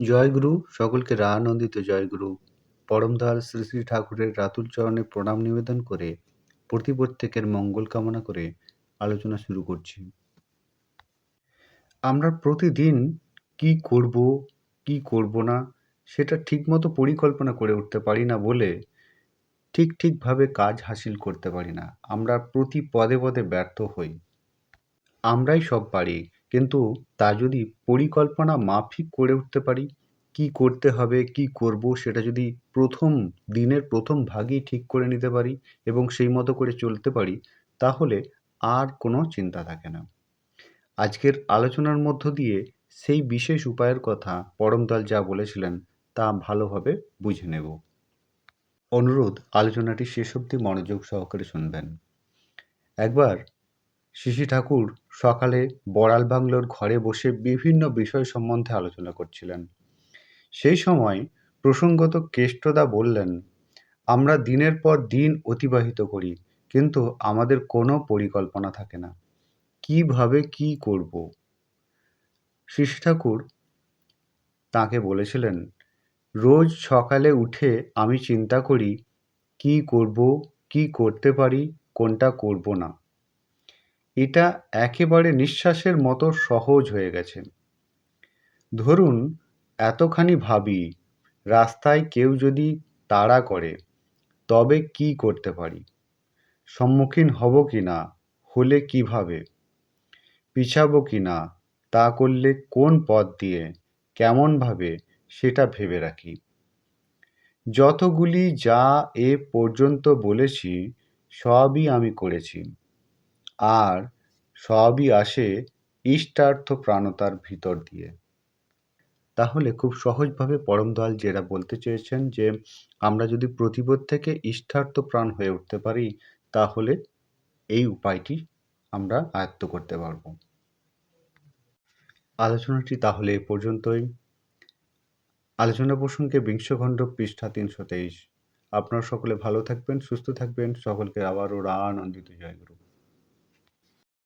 জয়গুরু, সকলকে রাহানন্দিত জয়গুরু। পরমদয়াল শ্রী শ্রী ঠাকুরের রাতুল চরণে প্রণাম নিবেদন করে প্রত্যেকের মঙ্গল কামনা করে আলোচনা শুরু করছি। আমরা প্রতিদিন কি করব, কি করব না সেটা ঠিকমতো পরিকল্পনা করে উঠতে পারি না বলে ঠিকভাবে কাজ হাসিল করতে পারি না। আমরা প্রতি পদে পদে ব্যর্থ হই। আমরাই সব পারি, কিন্তু তা যদি পরিকল্পনা মাফিক করে উঠতে পারি, কি করতে হবে, কি করব সেটা যদি দিনের প্রথম ভাগেই ঠিক করে নিতে পারি এবং সেই মতো করে চলতে পারি, তাহলে আর কোনো চিন্তা থাকে না। আজকের আলোচনার মধ্য দিয়ে সেই বিশেষ উপায়ের কথা পরমদয়াল যা বলেছিলেন তা ভালোভাবে বুঝে নেব। অনুরোধ, আলোচনাটি শেষ অবধি মনোযোগ সহকারে শুনবেন। একবার শ্রী শ্রী ঠাকুর সকালে বড়াল বাংলোর ঘরে বসে বিভিন্ন বিষয় সম্বন্ধে আলোচনা করছিলেন। সেই সময় প্রসঙ্গত কেষ্টদা বললেন, আমরা দিনের পর দিন অতিবাহিত করি, কিন্তু আমাদের কোনো পরিকল্পনা থাকে না কিভাবে কি করব। শ্রী শ্রী ঠাকুর তাঁকে বলেছিলেন, রোজ সকালে উঠে আমি চিন্তা করি কি করব, কি করতে পারি, কোনটা করব না। এটা একেবারে নিঃশ্বাসের মতো সহজ হয়ে গেছে। ধরুন এতখানি ভাবি, রাস্তায় কেউ যদি তাড়া করে তবে কি করতে পারি, সম্মুখীন হব কি না, হলে কিভাবে, পিছাবো কি না, তা করলে কোন পথ দিয়ে, কেমনভাবে সেটা ভেবে রাখি। যতগুলি যা এ পর্যন্ত বলেছি সবই আমি করেছি, আর সবই আসে ইষ্টার্থ প্রাণতার ভিতর দিয়ে। তাহলে খুব সহজভাবে পরমদয়াল যেটা বলতে চেয়েছেন যে আমরা যদি প্রতিবোধ থেকে ইষ্টার্থ প্রাণ হয়ে উঠতে পারি, তাহলে এই উপায়টি আমরা আয়ত্ত করতে পারব। আলোচনাটি তাহলে এ পর্যন্তই। আলোচনা প্রসঙ্গে বিংশ খণ্ড, পৃষ্ঠা 323। আপনারা সকলে ভালো থাকবেন, সুস্থ থাকবেন। সকলকে আবারও রাহানন্দিত জয়গুরু।